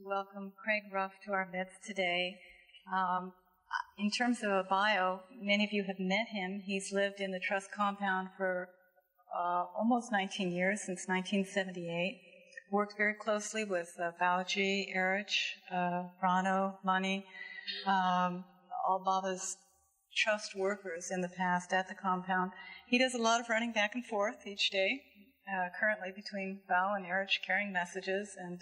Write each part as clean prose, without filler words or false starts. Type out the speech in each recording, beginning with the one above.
welcome Craig Ruff to our midst today. In terms of a bio, many of you have met him. He's lived in the Trust compound for almost 19 years, since 1978. Worked very closely with Bauji, Erich, Rano, Mani, all Baba's Trust workers in the past at the compound. He does a lot of running back and forth each day, currently between Bao and Erich, carrying messages and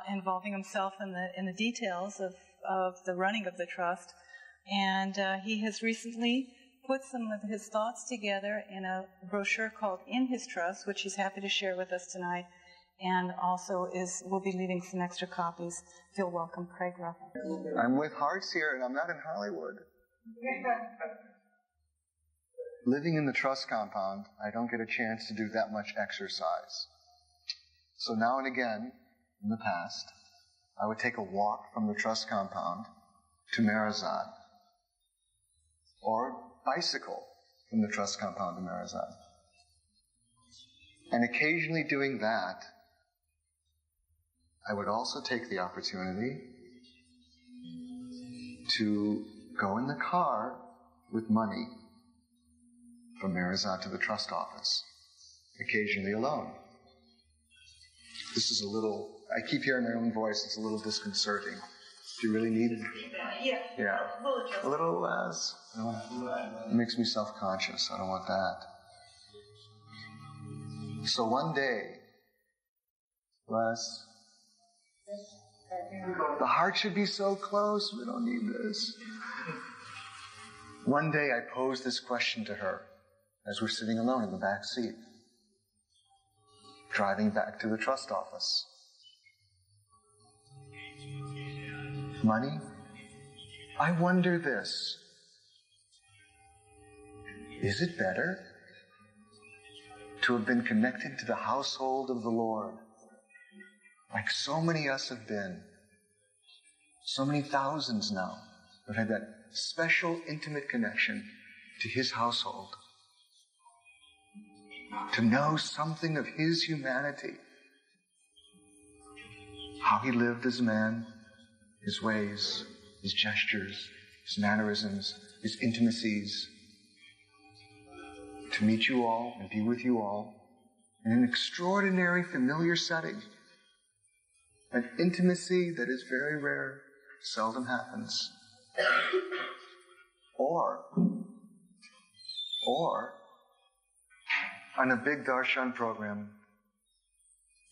involving himself in the details of the running of the Trust. And he has recently put some of his thoughts together in a brochure called In His Trust, which he's happy to share with us tonight, and also will be leaving some extra copies. Feel welcome, Craig Ruff. I'm with Hearts here, and I'm not in Hollywood. Living in the Trust compound, I don't get a chance to do that much exercise. So now and again, in the past, I would take a walk from the Trust compound to Marizad, or bicycle from the Trust compound to Marizad. And occasionally doing that, I would also take the opportunity to go in the car with money from Marizad to the Trust office, occasionally alone. This is a little, I keep hearing my own voice, it's a little disconcerting. Do you really need it? Yeah. A little less. It makes me self-conscious. I don't want that. So one day, less. The heart should be so close, we don't need this. One day I posed this question to her as we're sitting alone in the back seat, driving back to the Trust office. Money? I wonder this. Is it better to have been connected to the household of the Lord, like so many of us have been, so many thousands now, have had that special, intimate connection to His household, to know something of His humanity, how He lived as a man, His ways, His gestures, His mannerisms, His intimacies, to meet you all and be with you all in an extraordinary, familiar setting, an intimacy that is very rare, seldom happens. Or on a big darshan program,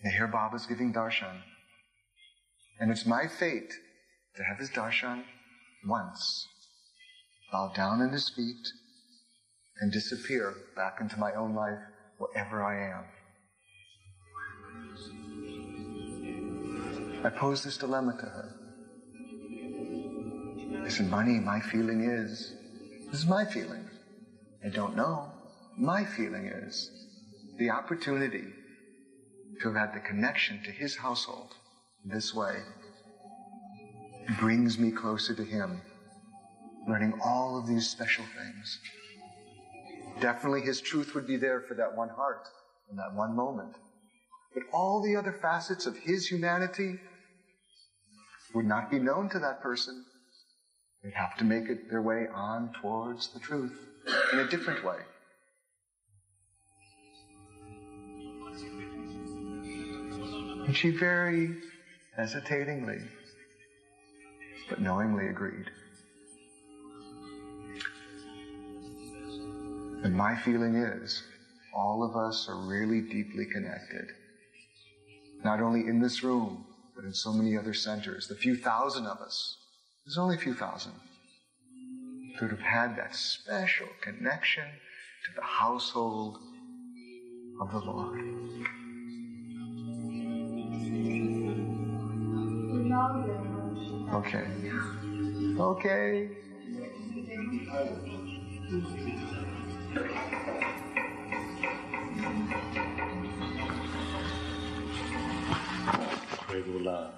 they hear Baba's giving darshan, and it's my fate to have his darshan once, bow down at his feet, and disappear back into my own life wherever I am. I posed this dilemma to her. I said, Mani, my feeling is, this is my feeling. I don't know. My feeling is the opportunity to have had the connection to His household this way brings me closer to Him, learning all of these special things. Definitely His truth would be there for that one heart in that one moment. But all the other facets of His humanity would not be known to that person. They'd have to make it their way on towards the truth in a different way. And she very hesitatingly, but knowingly agreed. And my feeling is, all of us are really deeply connected. Not only in this room, but in so many other centers. The few thousand of us, there's only a few thousand, who have had that special connection to the household of the Lord. Okay. Okay. Regular.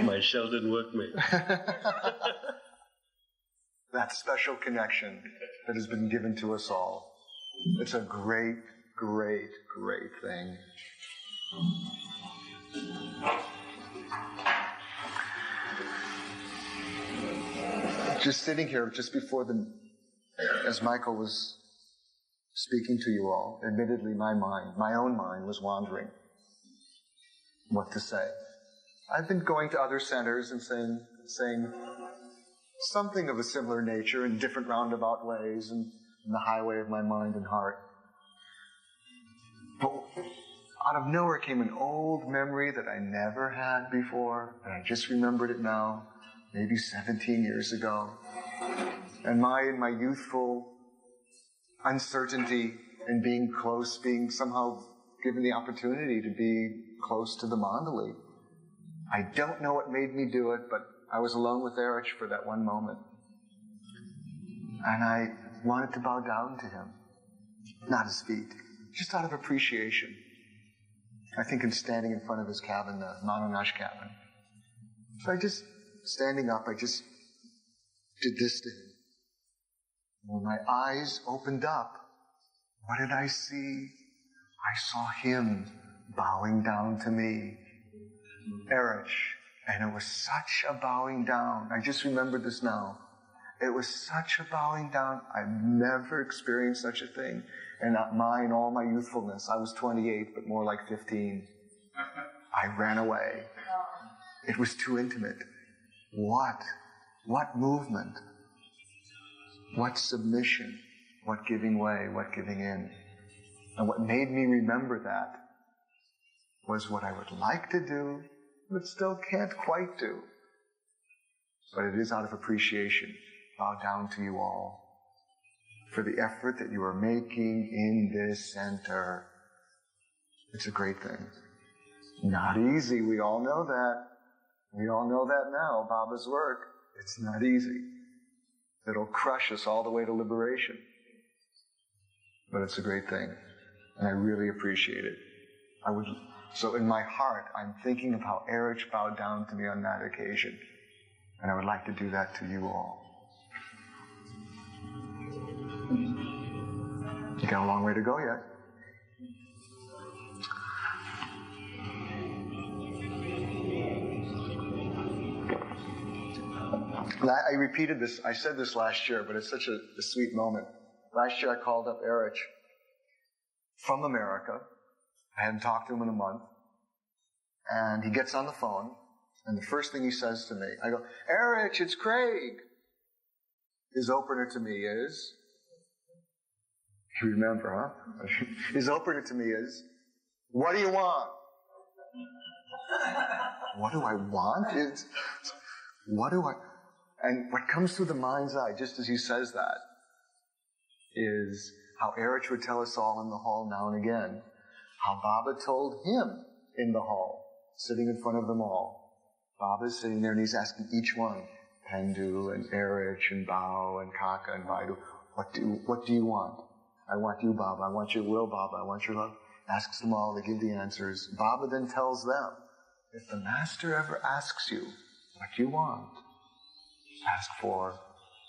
My Sheldon workmate. That special connection that has been given to us all. It's a great, great, great thing. Just sitting here, just before as Michael was speaking to you all, admittedly my own mind was wandering what to say. I've been going to other centers and saying something of a similar nature in different roundabout ways and in the highway of my mind and heart. But out of nowhere came an old memory that I never had before, and I just remembered it now, maybe 17 years ago. And in my youthful uncertainty in being close, being somehow given the opportunity to be close to the mandali. I don't know what made me do it, but I was alone with Erich for that one moment. And I wanted to bow down to him, not his feet, just out of appreciation. I think in standing in front of his cabin, the Mananash cabin. So standing up, I just did this to him. When my eyes opened up, what did I see? I saw him bowing down to me, Erich, and it was such a bowing down. I just remembered this now. It was such a bowing down. I've never experienced such a thing. And not mine, all my youthfulness. I was 28, but more like 15. I ran away. It was too intimate. What movement? What submission? What giving way? What giving in? And what made me remember that was what I would like to do, but still can't quite do. But it is out of appreciation. Bow down to you all for the effort that you are making in this center. It's a great thing. Not easy, we all know that. We all know that now, Baba's work. It's not easy. It'll crush us all the way to liberation. But it's a great thing. And I really appreciate it. So in my heart, I'm thinking of how Erich bowed down to me on that occasion. And I would like to do that to you all. You got a long way to go yet. I repeated this, I said this last year, but it's such a sweet moment. Last year I called up Erich from America. I hadn't talked to him in a month. And he gets on the phone, and the first thing he says to me, I go, Erich, it's Craig. His opener to me is, you remember, huh? His opener to me is, what do you want? What do I want? And what comes through the mind's eye, just as he says that, is how Erich would tell us all in the hall now and again, how Baba told him in the hall, sitting in front of them all. Baba's sitting there and he's asking each one, Pandu and Erich and Bao and Kaka and Baidu, what do you want? I want you, Baba. I want your will, Baba. I want your love. Asks them all, they give the answers. Baba then tells them, if the master ever asks you what you want, ask for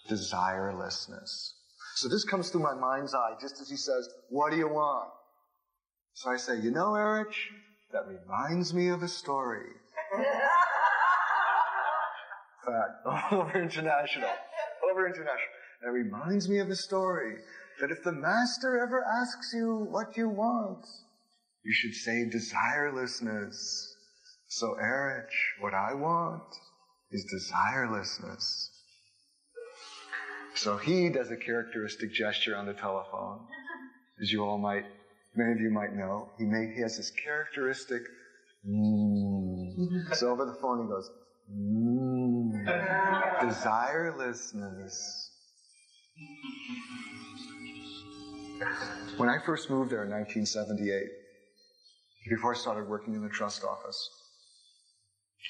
desirelessness. So this comes through my mind's eye, just as he says, what do you want? So I say, you know, Erich, that reminds me of a story. In fact, over international. That reminds me of a story that if the master ever asks you what you want, you should say desirelessness. So Erich, what I want is desirelessness. So he does a characteristic gesture on the telephone, as you all many of you might know. He has this characteristic So over the phone he goes, desirelessness. When I first moved there in 1978, before I started working in the trust office,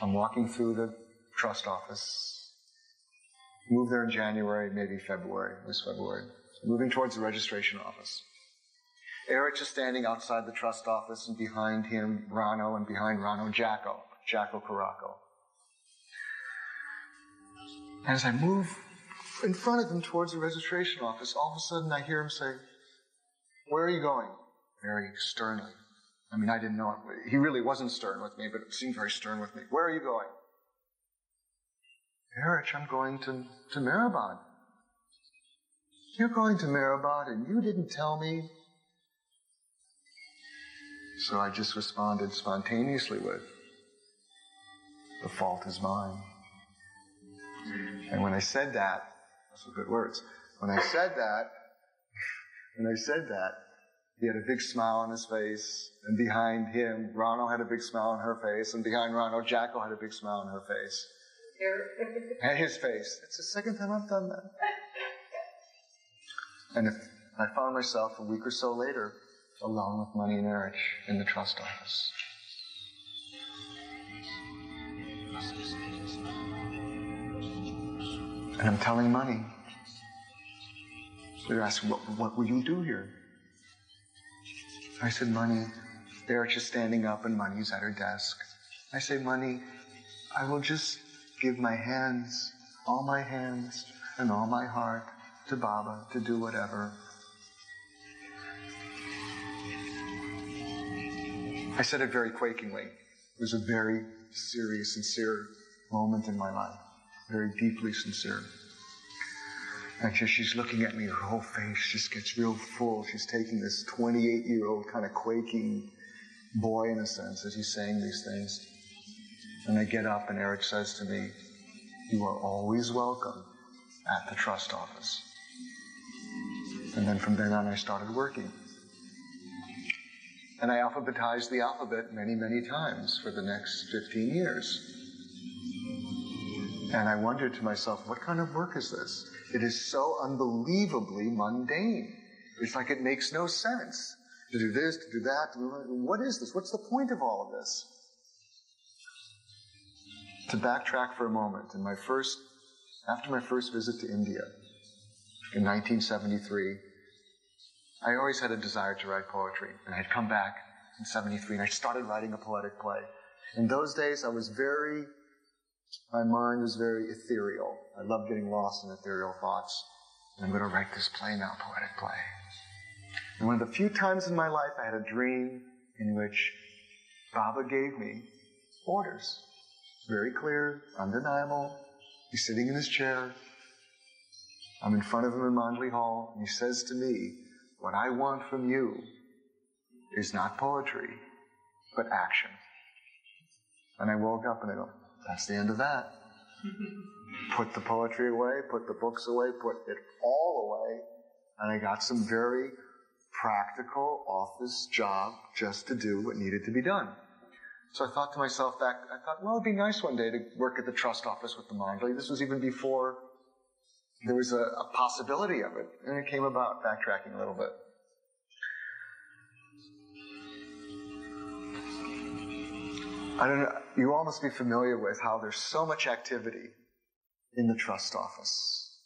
I'm walking through the trust office. Moved there in January, maybe February. It was February. Moving towards the registration office. Erich is standing outside the trust office, and behind him, Rano, and behind Rano, Jacko Caraco. As I move in front of him towards the registration office, all of a sudden I hear him say, "Where are you going?" Very sternly. I mean, I didn't know it. He really wasn't stern with me, but it seemed very stern with me. Where are you going? Erich, I'm going to Mehrabad. You're going to Mehrabad and you didn't tell me? So I just responded spontaneously with, the fault is mine. And when I said that, those were good words. When I said that, he had a big smile on his face, and behind him, Rano had a big smile on her face, and behind Rano, Jacko had a big smile on her face. And his face. It's the second time I've done that. And if I found myself a week or so later, along with Money and Erich in the trust office. And I'm telling Money. They're asking, what will you do here? I said, Money, Erich is standing up and Money's at her desk. I say, Money, I will just give my hands and all my heart to Baba to do whatever. I said it very quakingly. It was a very serious, sincere moment in my life. Very deeply sincere. And she's looking at me, her whole face just gets real full. She's taking this 28-year-old kind of quaking boy, in a sense, as he's saying these things. And I get up and Erich says to me, you are always welcome at the trust office. And then from then on I started working. And I alphabetized the alphabet many, many times for the next 15 years. And I wondered to myself, what kind of work is this? It is so unbelievably mundane. It's like it makes no sense. To do this, to do that, what is this? What's the point of all of this? To backtrack for a moment, after my first visit to India in 1973, I always had a desire to write poetry. And I'd come back in 73 and I started writing a poetic play. In those days, my mind was very ethereal. I loved getting lost in ethereal thoughts. And I'm going to write this play now, poetic play. And one of the few times in my life I had a dream in which Baba gave me orders. Very clear, undeniable. He's sitting in his chair. I'm in front of him in Mandalay Hall, and he says to me, what I want from you is not poetry, but action. And I woke up and I go, that's the end of that. Put the poetry away, put the books away, put it all away, and I got some very practical office job just to do what needed to be done. So I thought to myself well, it'd be nice one day to work at the trust office with the Mandalay. This was even before there was a possibility of it. And it came about, backtracking a little bit. I don't know, you all must be familiar with how there's so much activity in the trust office.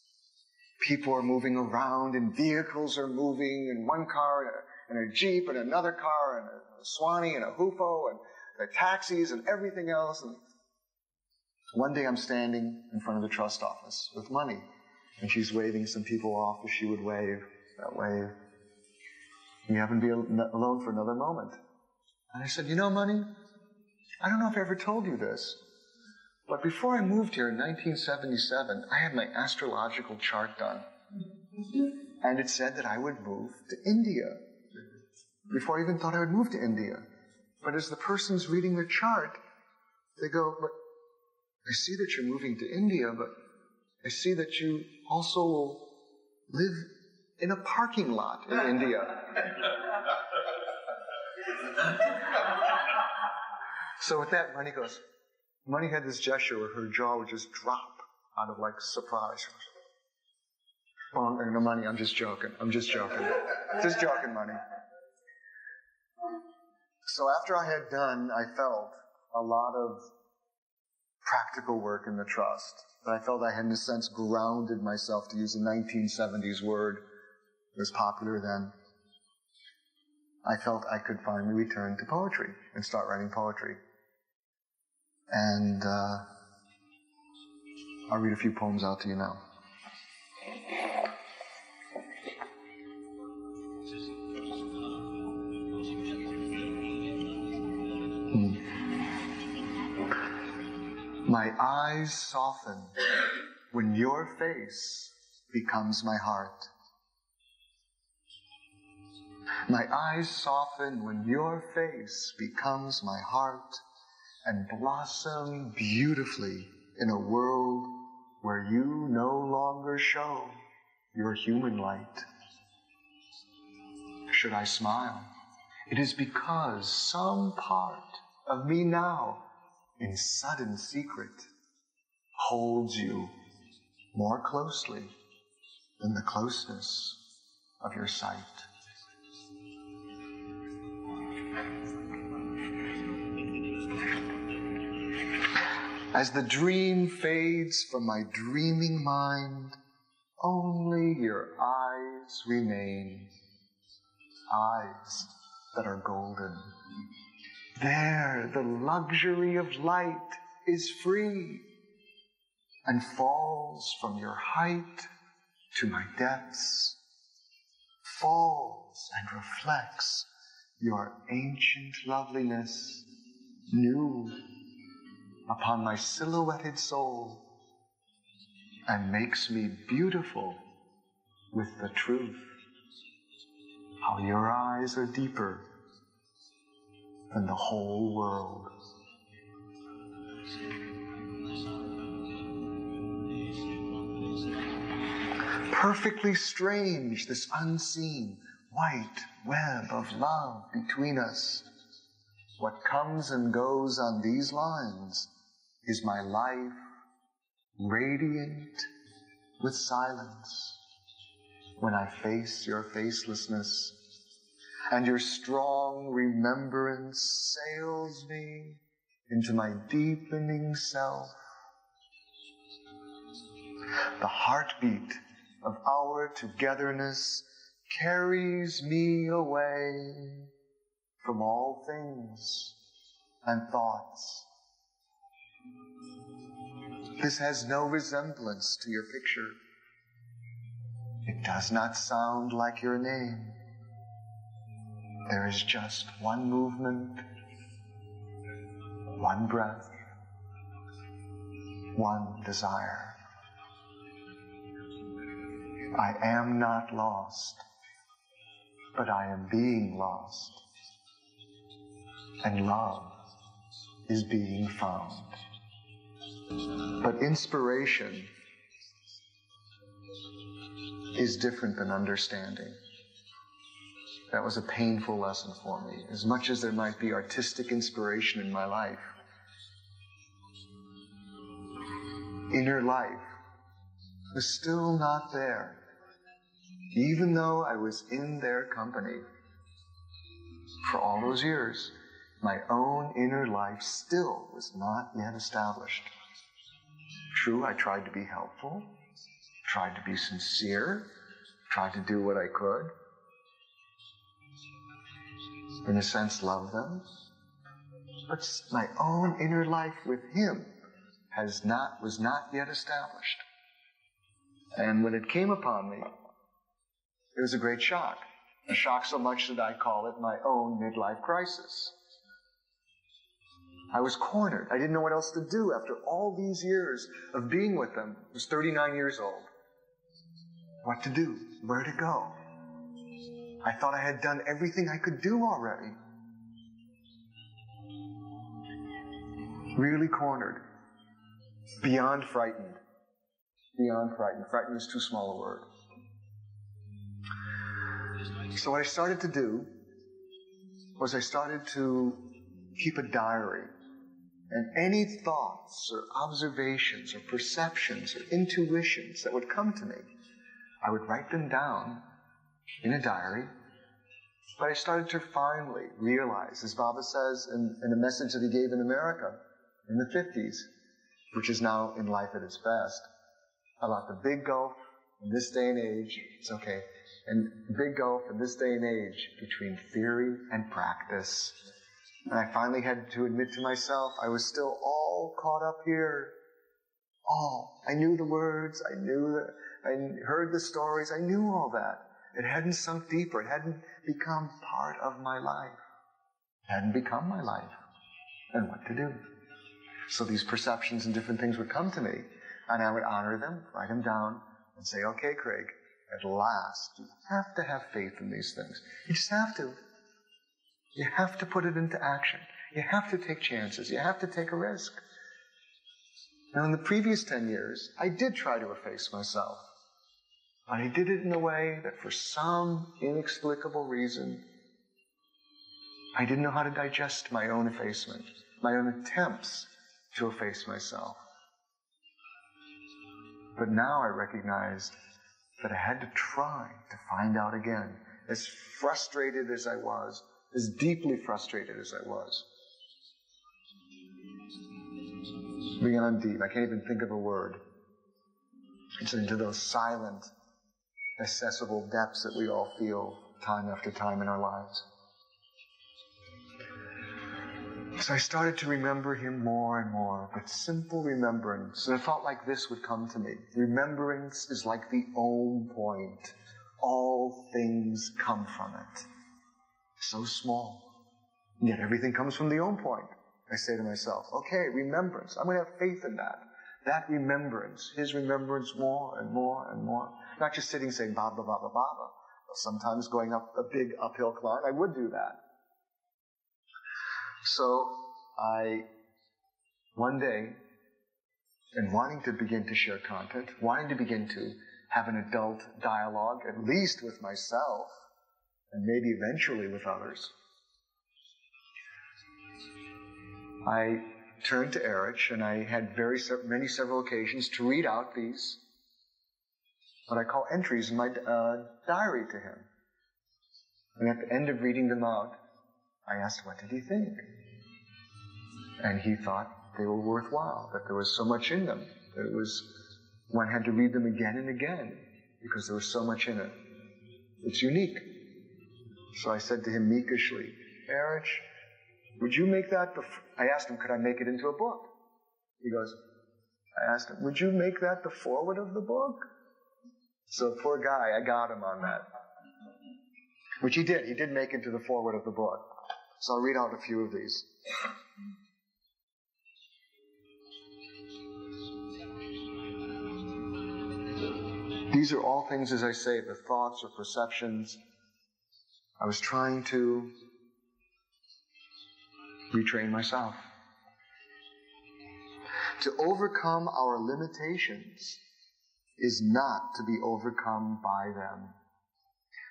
People are moving around and vehicles are moving in one car and a Jeep and another car and a Swanee and a Hufo and the taxis and everything else. And one day I'm standing in front of the trust office with Money, and she's waving some people off as she would wave that wave. You happen to be alone for another moment. And I said, you know, Money, I don't know if I ever told you this, but before I moved here in 1977, I had my astrological chart done. And it said that I would move to India. Before I even thought I would move to India. But as the person's reading the chart, they go, but I see that you're moving to India, but I see that you also will live in a parking lot in India. So with that, Money had this gesture where her jaw would just drop out of like surprise. Oh, no, Money, I'm just joking. Just joking, Money. So after I had done, I felt a lot of practical work in the trust. But I felt I had, in a sense, grounded myself, to use a 1970s word that was popular then. I felt I could finally return to poetry and start writing poetry. And I'll read a few poems out to you now. My eyes soften when your face becomes my heart. My eyes soften when your face becomes my heart and blossom beautifully in a world where you no longer show your human light. Should I smile? It is because some part of me now, in sudden secret, holds you more closely than the closeness of your sight. As the dream fades from my dreaming mind, only your eyes remain, eyes that are golden. There, the luxury of light is free and falls from your height to my depths, falls and reflects your ancient loveliness new upon my silhouetted soul and makes me beautiful with the truth. How your eyes are deeper than the whole world. Perfectly strange, this unseen white web of love between us. What comes and goes on these lines is my life radiant with silence when I face your facelessness, and your strong remembrance sails me into my deepening self. The heartbeat of our togetherness carries me away from all things and thoughts. This has no resemblance to your picture. It does not sound like your name. There is just one movement, one breath, one desire. I am not lost, but I am being lost. And love is being found. But inspiration is different than understanding. That was a painful lesson for me. As much as there might be artistic inspiration in my life, inner life was still not there, even though I was in their company. For all those years, my own inner life still was not yet established. True, I tried to be helpful, tried to be sincere, tried to do what I could. In a sense, love them. But my own inner life with him was not yet established. And when it came upon me, it was a great shock. A shock so much that I call it my own midlife crisis. I was cornered. I didn't know what else to do after all these years of being with them. I was 39 years old. What to do? Where to go? I thought I had done everything I could do already. Really cornered. Beyond frightened. Beyond frightened. Frightened is too small a word. So what I started to do was I started to keep a diary. And any thoughts or observations or perceptions or intuitions that would come to me, I would write them down in a diary. But I started to finally realize, as Baba says in a message that he gave in America in the 50s, which is now in life at its best, about the big gulf in this day and age, it's okay, and the big gulf in this day and age between theory and practice. And I finally had to admit to myself, I was still all caught up here. All. I knew the words, I heard the stories, I knew all that. It hadn't sunk deeper, it hadn't become part of my life. It hadn't become my life. And what to do? So these perceptions and different things would come to me, and I would honor them, write them down, and say, okay, Craig, at last, you have to have faith in these things. You just have to. You have to put it into action. You have to take chances. You have to take a risk. Now, in the previous 10 years, I did try to efface myself. But I did it in a way that for some inexplicable reason, I didn't know how to digest my own effacement, my own attempts to efface myself. But now I recognized that I had to try to find out again, as frustrated as I was, as deeply frustrated as I was. Beyond deep, I can't even think of a word. It's into those silent, accessible depths that we all feel time after time in our lives. So I started to remember him more and more, but simple remembrance. And I felt like this would come to me. Remembrance is like the Om point. All things come from it. So small. Yet everything comes from the Om point. I say to myself, okay, remembrance. I'm going to have faith in that. That remembrance, his remembrance more and more and more. Not just sitting saying Baba, Baba, Baba. Sometimes going up a big uphill climb, I would do that. So one day, in wanting to begin to share content, wanting to begin to have an adult dialogue, at least with myself, and maybe eventually with others, I turned to Erich, and I had several occasions to read out these, what I call entries in my diary to him. And at the end of reading them out, I asked, what did he think? And he thought they were worthwhile, that there was so much in them, that one had to read them again and again, because there was so much in it. It's unique. So I said to him meekishly, Erich, would you make that I asked him, could I make it into a book? He goes, I asked him, would you make that the foreword of the book? So poor guy, I got him on that. Which he did. He did make it to the foreword of the book. So I'll read out a few of these. These are all things, as I say, the thoughts or perceptions. I was trying to retrain myself. To overcome our limitations is not to be overcome by them.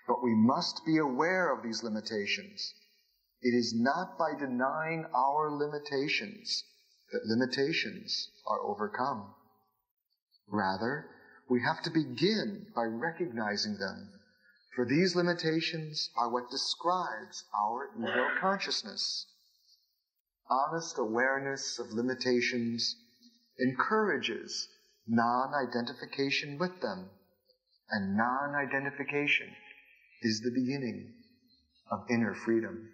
But we must be aware of these limitations. It is not by denying our limitations that limitations are overcome. Rather, we have to begin by recognizing them, for these limitations are what describes our ego consciousness. Honest awareness of limitations encourages non-identification with them, and non-identification is the beginning of inner freedom.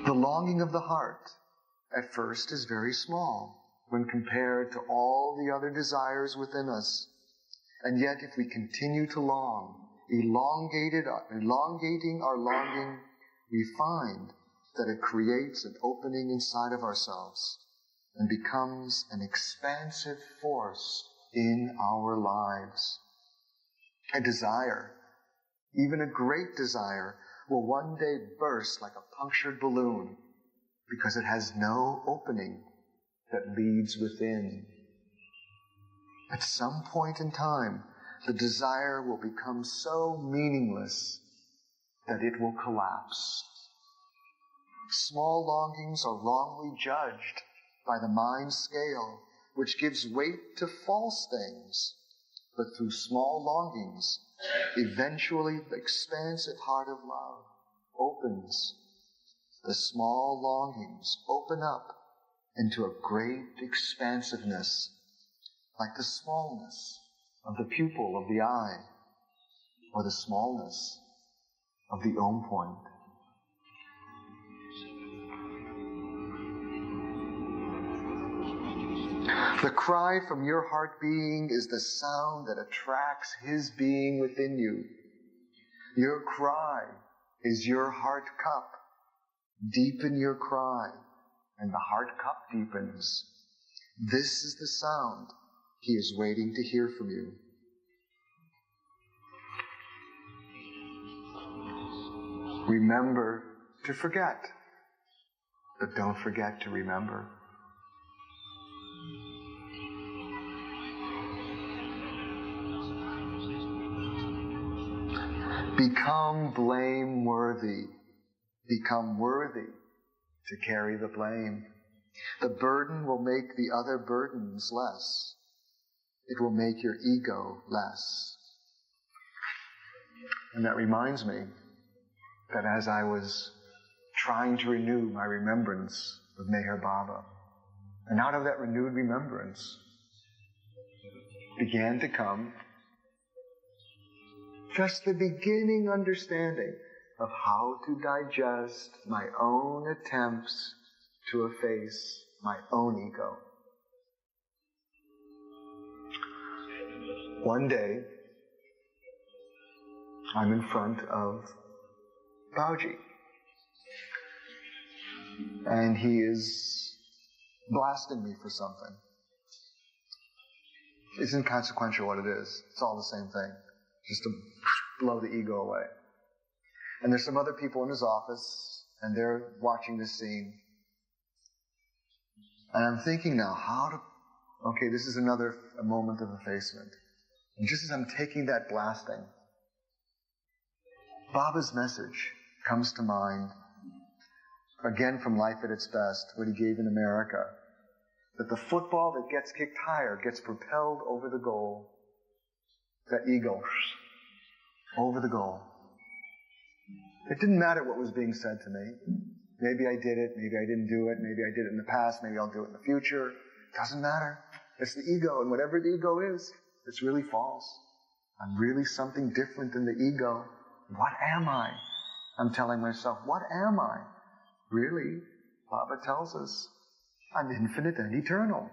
The longing of the heart at first is very small when compared to all the other desires within us. And yet if we continue to long, elongating our longing, we find that it creates an opening inside of ourselves and becomes an expansive force in our lives. A desire, even a great desire, will one day burst like a punctured balloon because it has no opening that leads within. At some point in time, the desire will become so meaningless that it will collapse. Small longings are wrongly judged by the mind scale, which gives weight to false things. But through small longings, eventually the expansive heart of love opens. The small longings open up into a great expansiveness, like the smallness of the pupil of the eye, or the smallness of the Om point. The cry from your heart being is the sound that attracts his being within you. Your cry is your heart cup. Deepen your cry, and the heart cup deepens. This is the sound he is waiting to hear from you. Remember to forget, but don't forget to remember. Become blameworthy. Become worthy to carry the blame. The burden will make the other burdens less. It will make your ego less. And that reminds me that as I was trying to renew my remembrance of Meher Baba, and out of that renewed remembrance began to come just the beginning understanding of how to digest my own attempts to efface my own ego. One day, I'm in front of Bauji, and he is blasting me for something. It's inconsequential what it is. It's all the same thing, just to blow the ego away. And there's some other people in his office, and they're watching this scene. And I'm thinking now, okay, this is another moment of effacement. And just as I'm taking that blasting, Baba's message comes to mind, again from Life at its Best, what he gave in America, that the football that gets kicked higher gets propelled over the goal. That ego, over the goal. It didn't matter what was being said to me. Maybe I did it, maybe I didn't do it, maybe I did it in the past, maybe I'll do it in the future. It doesn't matter. It's the ego, and whatever the ego is, it's really false. I'm really something different than the ego. What am I? I'm telling myself, what am I? Really, Baba tells us, I'm infinite and eternal.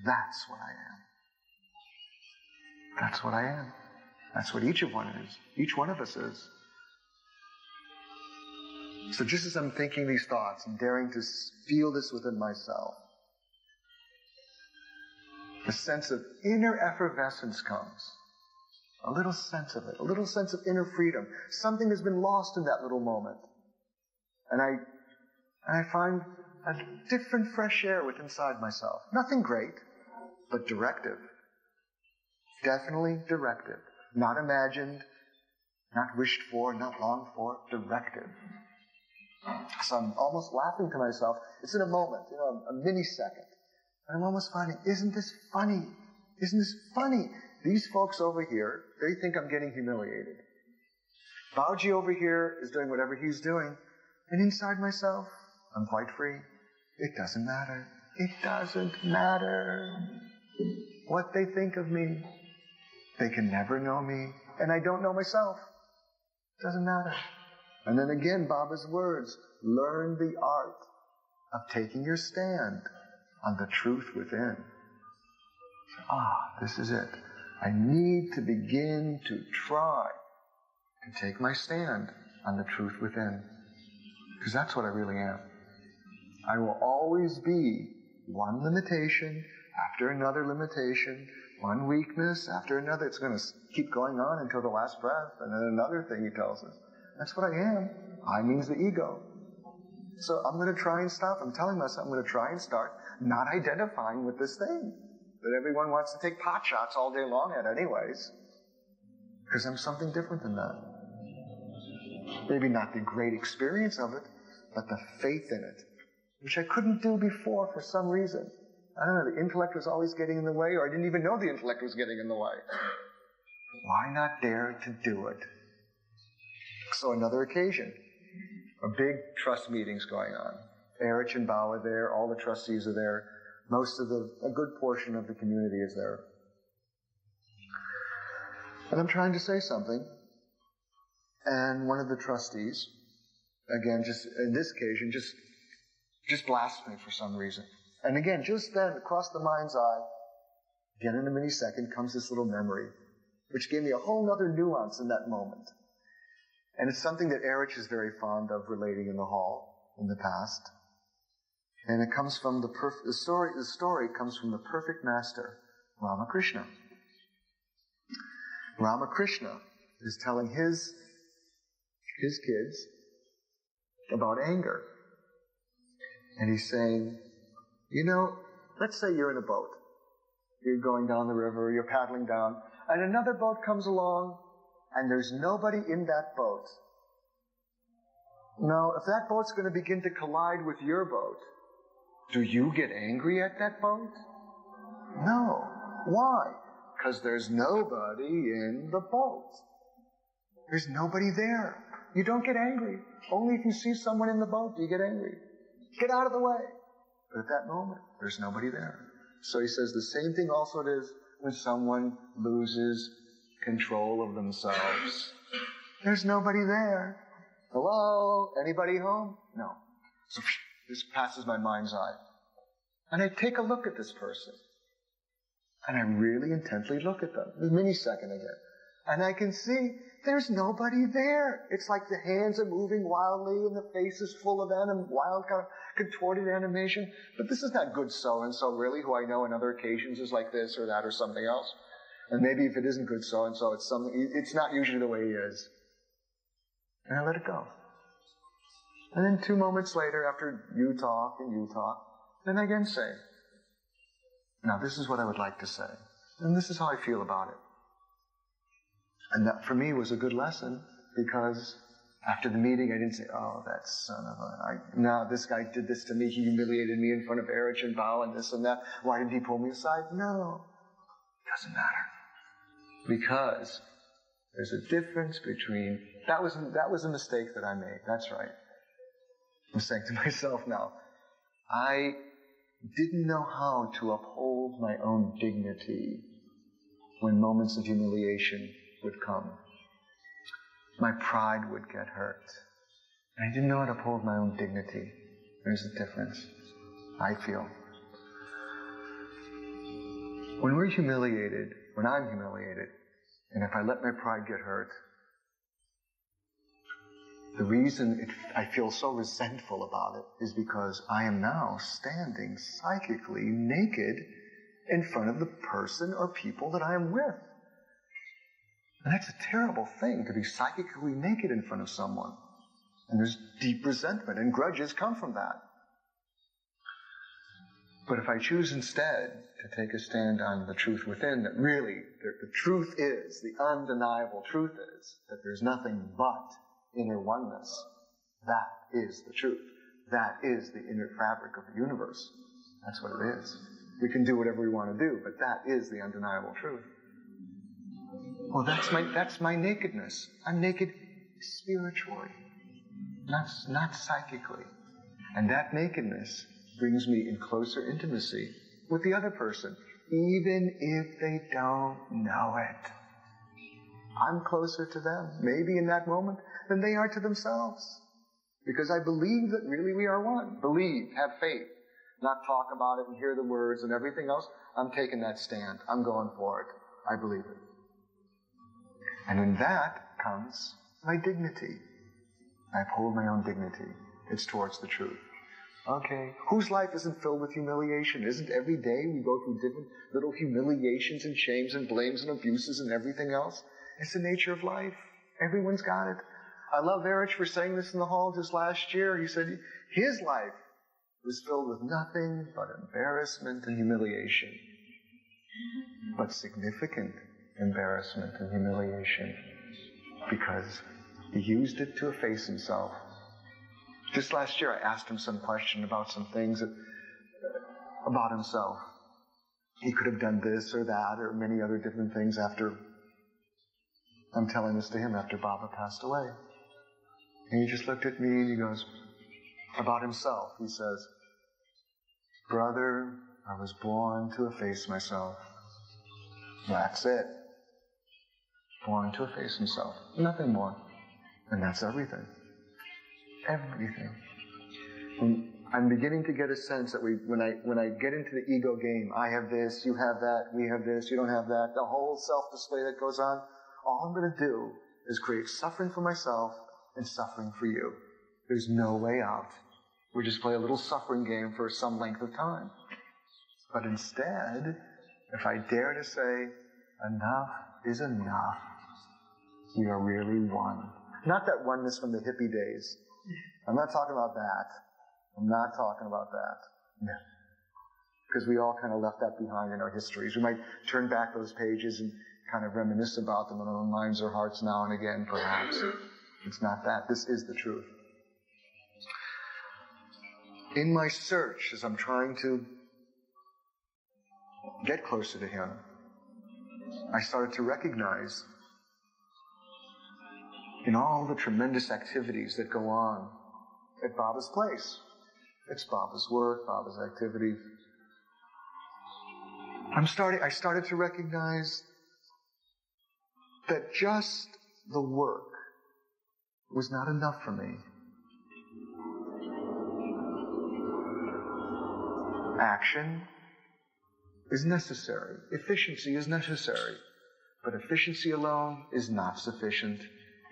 That's what I am. That's what I am. That's what each one is. Each one of us is. So just as I'm thinking these thoughts and daring to feel this within myself, a sense of inner effervescence comes. A little sense of it. A little sense of inner freedom. Something has been lost in that little moment. And I find a different fresh air within inside myself. Nothing great, but directive. Definitely directive. Not imagined, not wished for, not longed for, directive. So I'm almost laughing to myself. It's in a moment, a millisecond. And I'm almost finding, isn't this funny? Isn't this funny? These folks over here, they think I'm getting humiliated. Bauji over here is doing whatever he's doing. And inside myself, I'm quite free. It doesn't matter. It doesn't matter what they think of me. They can never know me. And I don't know myself. It doesn't matter. And then again, Baba's words, learn the art of taking your stand on the truth within. This is it. I need to begin to try to take my stand on the truth within. Because that's what I really am. I will always be one limitation after another limitation, one weakness after another. It's going to keep going on until the last breath. And then another thing he tells us. That's what I am. I means the ego. So I'm going to try and stop. I'm telling myself I'm going to try and start not identifying with this thing that everyone wants to take pot shots all day long at anyways. Because I'm something different than that. Maybe not the great experience of it, but the faith in it, which I couldn't do before for some reason. I don't know, the intellect was always getting in the way, or I didn't even know the intellect was getting in the way. Why not dare to do it? So another occasion, a big trust meeting's going on. Erich and Bao are there, all the trustees are there, a good portion of the community is there. And I'm trying to say something, and one of the trustees, again, just in this occasion, just blasphemed me for some reason. And again, just then, across the mind's eye, Again, in a millisecond comes this little memory, which gave me a whole other nuance in that moment. And it's something that Erich is very fond of relating in the hall in the past. And it comes from the story comes from the perfect master, Ramakrishna. Ramakrishna is telling his kids about anger. And he's saying, let's say you're in a boat. You're going down the river, you're paddling down, and another boat comes along, and there's nobody in that boat. Now, if that boat's going to begin to collide with your boat, do you get angry at that boat? No. Why? Because there's nobody in the boat. There's nobody there. You don't get angry. Only if you see someone in the boat do you get angry. Get out of the way. But at that moment, there's nobody there. So he says the same thing also it is when someone loses control of themselves. There's nobody there. Hello? Anybody home? No. So this passes my mind's eye. And I take a look at this person. And I really intently look at them. A millisecond again. And I can see there's nobody there. It's like the hands are moving wildly and the face is full of wild kind of contorted animation. But this is not good so-and-so really, who I know on other occasions is like this or that or something else. And maybe if it isn't good so-and-so, it's not usually the way he is. And I let it go. And then 2 moments later, after you talk, then I again say, now this is what I would like to say. And this is how I feel about it. And that for me was a good lesson, because after the meeting I didn't say, oh, that son of a... No, this guy did this to me. He humiliated me in front of Erich and Bao and this and that. Why didn't he pull me aside? No. It doesn't matter. Because there's a difference between... That was a mistake that I made. That's right. I'm saying to myself now, I didn't know how to uphold my own dignity when moments of humiliation would come. My pride would get hurt. And I didn't know how to uphold my own dignity. There's a difference, I feel. When we're humiliated, when I'm humiliated, and if I let my pride get hurt, the reason I feel so resentful about it is because I am now standing psychically naked in front of the person or people that I am with. And that's a terrible thing, to be psychically naked in front of someone. And there's deep resentment, and grudges come from that. But if I choose instead to take a stand on the truth within, that really, the truth is, the undeniable truth is, that there's nothing but inner oneness. That is the truth. That is the inner fabric of the universe. That's what it is. We can do whatever we want to do, but that is the undeniable truth. Well, that's my nakedness. I'm naked spiritually, not psychically. And that nakedness brings me in closer intimacy with the other person, even if they don't know it. I'm closer to them, maybe in that moment, than they are to themselves. Because I believe that really we are one. Believe, have faith, not talk about it and hear the words and everything else. I'm taking that stand. I'm going for it. I believe it. And in that comes my dignity. I uphold my own dignity. It's towards the truth. Okay, whose life isn't filled with humiliation? Isn't every day we go through different little humiliations and shames and blames and abuses and everything else? It's the nature of life. Everyone's got it. I love Erich for saying this in the hall just last year. He said his life was filled with nothing but embarrassment and humiliation. But significant embarrassment and humiliation, because he used it to efface himself. Just last year I asked him some question about some things about himself. He could have done this or that or many other different things after, I'm telling this to him after Baba passed away. And he just looked at me and he goes, about himself, he says, brother, I was born to efface myself. That's it. Born to efface himself. Nothing more. And that's everything. Everything. And I'm beginning to get a sense that when I get into the ego game, I have this, you have that, we have this, you don't have that, the whole self-display that goes on, all I'm going to do is create suffering for myself and suffering for you. There's no way out. We just play a little suffering game for some length of time. But instead, if I dare to say, enough is enough, we are really one. Not that oneness from the hippie days. I'm not talking about that. I'm not talking about that. No. Because we all kind of left that behind in our histories. We might turn back those pages and kind of reminisce about them in our own minds or hearts now and again, perhaps. It's not that. This is the truth. In my search, as I'm trying to get closer to Him, I started to recognize in all the tremendous activities that go on at Baba's place. It's Baba's work, Baba's activities. I started to recognize that just the work was not enough for me. Action is necessary. Efficiency is necessary. But efficiency alone is not sufficient.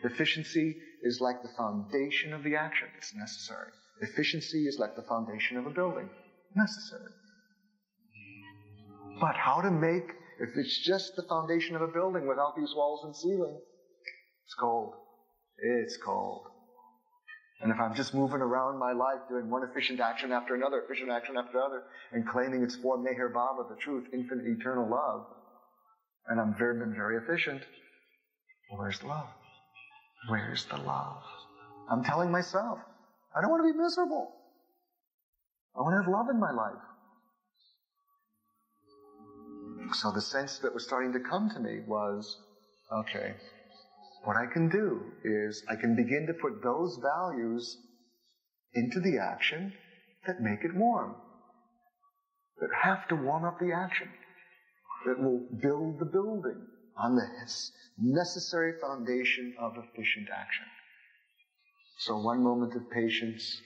Efficiency is like the foundation of the action. It's necessary. Efficiency is like the foundation of a building. Necessary. But how to make, if it's just the foundation of a building without these walls and ceiling, it's cold. It's cold. And if I'm just moving around my life doing one efficient action after another, efficient action after another, and claiming it's for Meher Baba, the truth, infinite, eternal love, and I'm been very efficient, well, where's the love? Where's the love? I'm telling myself, I don't want to be miserable. I want to have love in my life. So the sense that was starting to come to me was, okay, what I can do is I can begin to put those values into the action that make it warm, that have to warm up the action, that will build the building on the necessary foundation of efficient action. So one moment of patience,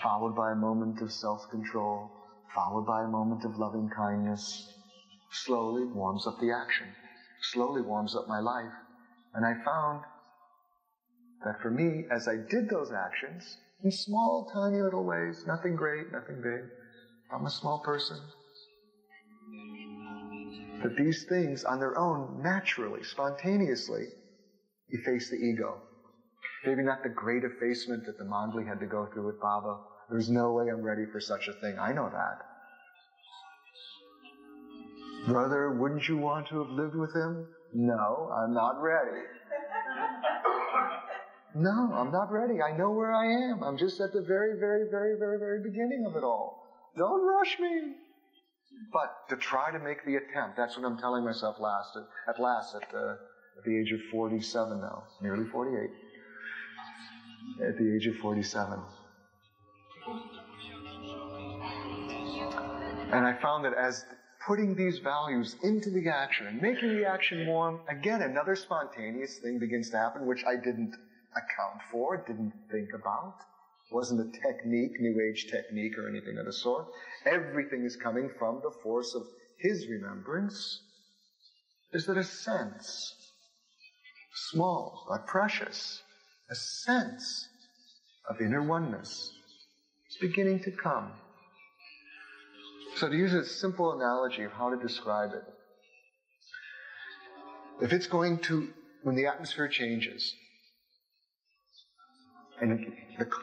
followed by a moment of self-control, followed by a moment of loving kindness, slowly warms up the action, slowly warms up my life. And I found that for me, as I did those actions, in small, tiny little ways, nothing great, nothing big, I'm a small person, that these things on their own, naturally, spontaneously, efface the ego. Maybe not the great effacement that the Mandli had to go through with Baba. There's no way I'm ready for such a thing. I know that. Brother, wouldn't you want to have lived with him? No, I'm not ready. No, I'm not ready. I know where I am. I'm just at the very, very, very, very, very beginning of it all. Don't rush me. But to try to make the attempt, that's what I'm telling myself at the age of 47 now, nearly 48. At the age of 47. And I found that as putting these values into the action and making the action warm, again, another spontaneous thing begins to happen, which I didn't account for, didn't think about. It wasn't a technique, New Age technique or anything of the sort. Everything is coming from the force of His remembrance. Is that a sense, small but precious, a sense of inner oneness is beginning to come. So to use a simple analogy of how to describe it, if it's going to, when the atmosphere changes, and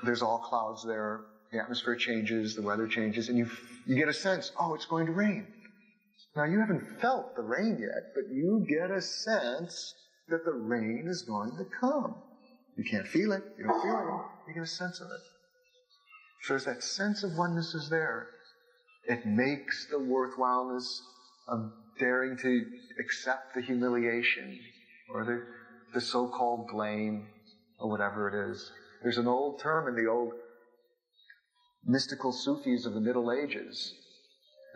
there's all clouds there, the atmosphere changes, the weather changes, and you get a sense, oh, it's going to rain. Now you haven't felt the rain yet, but you get a sense that the rain is going to come. You can't feel it, you don't feel it, you get a sense of it. So as that sense of oneness is there, it makes the worthwhileness of daring to accept the humiliation or the so-called blame or whatever it is. There's an old term in the old mystical Sufis of the Middle Ages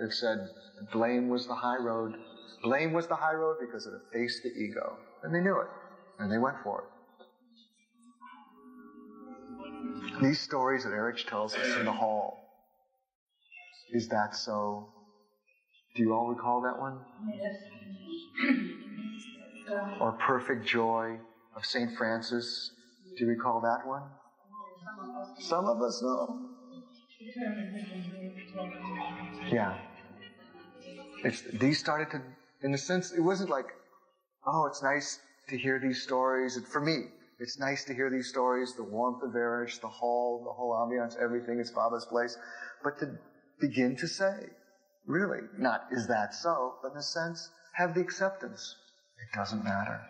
that said blame was the high road. Blame was the high road because it effaced the ego. And they knew it. And they went for it. These stories that Eric tells us in the hall, is that so? Do you all recall that one? Yes. Or Perfect Joy of St. Francis. Do you recall that one? Some of us know. Yeah. These started to, in a sense, it wasn't like, oh, it's nice to hear these stories. For me, it's nice to hear these stories, the warmth of Erich, the whole ambiance, everything, it's Baba's place. But to begin to say, really, not is that so, but in a sense, have the acceptance. It doesn't matter.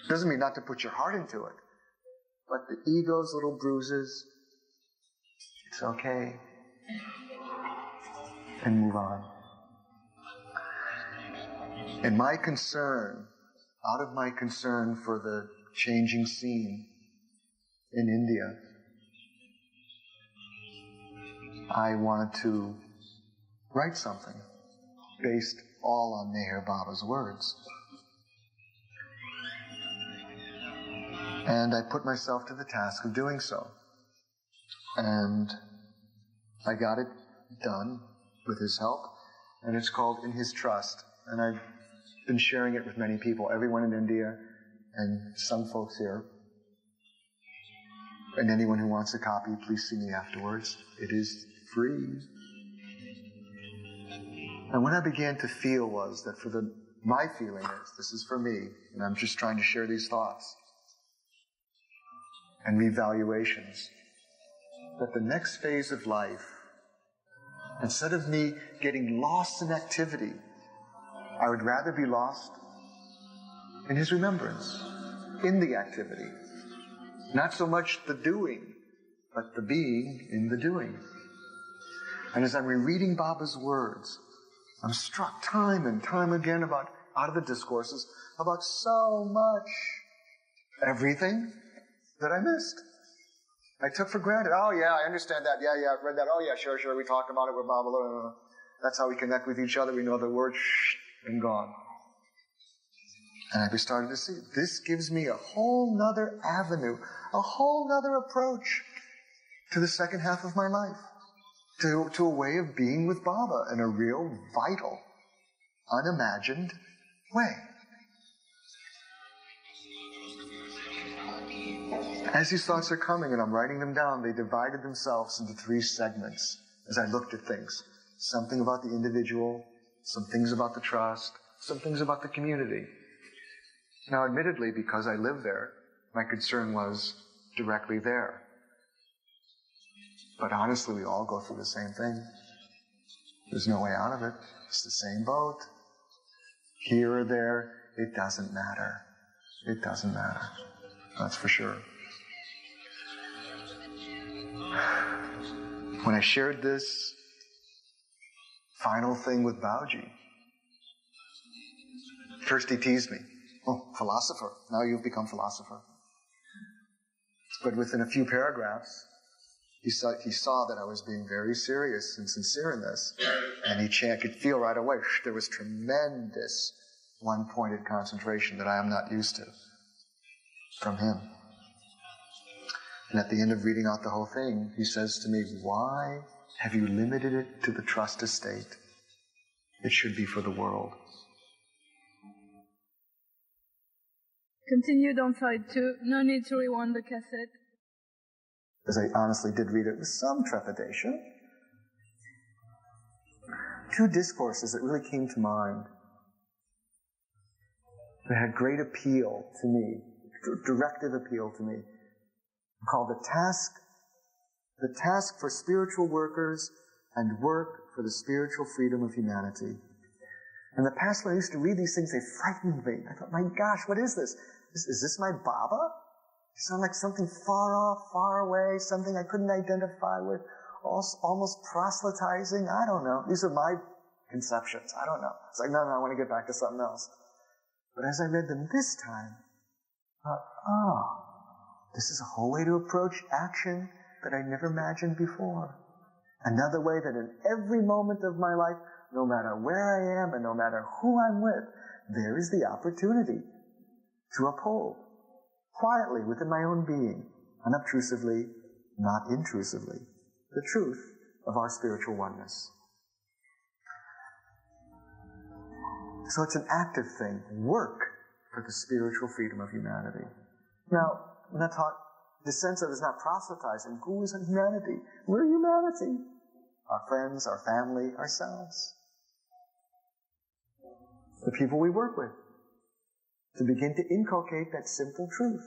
It doesn't mean not to put your heart into it, but the ego's little bruises, it's okay. And move on. And my concern, out of my concern for the changing scene in India, I wanted to write something based all on Meher Baba's words. And I put myself to the task of doing so. And I got it done with his help, and it's called In His Trust. And I've been sharing it with many people, everyone in India, and some folks here. And anyone who wants a copy, please see me afterwards. It is free. And what I began to feel was that my feeling is, this is for me, and I'm just trying to share these thoughts and revaluations, that the next phase of life, instead of me getting lost in activity, I would rather be lost in his remembrance, in the activity. Not so much the doing, but the being in the doing. And as I'm rereading Baba's words, I'm struck time and time again out of the discourses, about so much, everything that I missed. I took for granted. Oh yeah, I understand that. Yeah, I've read that. Oh yeah, sure, we talked about it with Baba. That's how we connect with each other. We know the word, and gone. And I started to see, this gives me a whole nother avenue, a whole nother approach to the second half of my life, to a way of being with Baba in a real, vital, unimagined way. As these thoughts are coming and I'm writing them down, they divided themselves into 3 segments as I looked at things. Something about the individual, some things about the trust, some things about the community. Now, admittedly, because I live there, my concern was directly there. But honestly, we all go through the same thing. There's no way out of it. It's the same boat. Here or there, it doesn't matter. It doesn't matter. That's for sure. When I shared this final thing with Bauji, first he teased me. Oh, philosopher. Now you've become philosopher. But within a few paragraphs, he saw that I was being very serious and sincere in this. And he could feel right away, there was tremendous one-pointed concentration that I am not used to from him. And at the end of reading out the whole thing, he says to me, why have you limited it to the trust estate? It should be for the world. Continued on side 2. No need to rewind the cassette. As I honestly did read it with some trepidation. 2 discourses that really came to mind that had great appeal to me, directive appeal to me, called the task for spiritual workers and work for the spiritual freedom of humanity. In the past, when I used to read these things, they frightened me. I thought, my gosh, what is this? Is this my Baba? It sounded like something far off, far away, something I couldn't identify with, almost proselytizing. I don't know. These are my conceptions. I don't know. It's like, no, I want to get back to something else. But as I read them this time, I thought, this is a whole way to approach action that I never imagined before. Another way that in every moment of my life, no matter where I am and no matter who I'm with, there is the opportunity to uphold, quietly within my own being, unobtrusively, not intrusively, the truth of our spiritual oneness. So it's an active thing. Work for the spiritual freedom of humanity. Now, when I talk, the sense of it is not proselytizing. Who is in humanity? We're humanity. Our friends, our family, ourselves. The people we work with. To begin to inculcate that simple truth.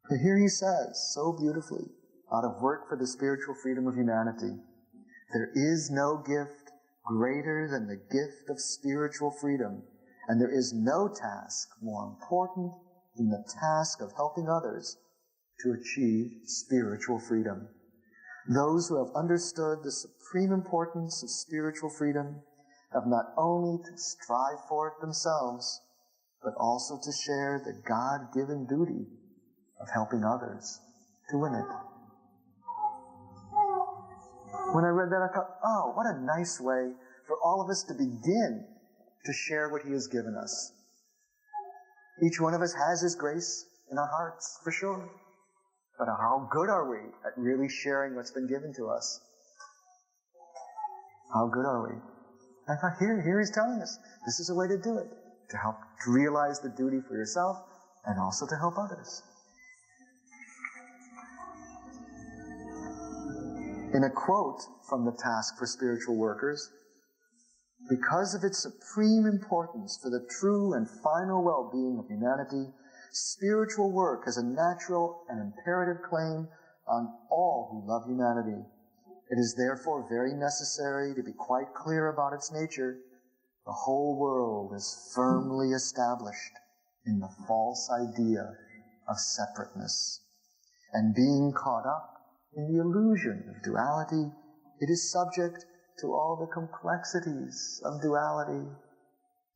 But here he says, so beautifully, out of work for the spiritual freedom of humanity, there is no gift greater than the gift of spiritual freedom, and there is no task more important than the task of helping others to achieve spiritual freedom. Those who have understood the supreme importance of spiritual freedom have not only to strive for it themselves, but also to share the God-given duty of helping others to win it. When I read that, I thought, oh, what a nice way for all of us to begin to share what He has given us. Each one of us has His grace in our hearts, for sure. But how good are we at really sharing what's been given to us? How good are we? I thought, here He's telling us, this is a way to do it, to help to realize the duty for yourself and also to help others. In a quote from the Task for Spiritual Workers, because of its supreme importance for the true and final well-being of humanity, spiritual work has a natural and imperative claim on all who love humanity. It is therefore very necessary to be quite clear about its nature. The whole world is firmly established in the false idea of separateness, and being caught up in the illusion of duality, it is subject to all the complexities of duality.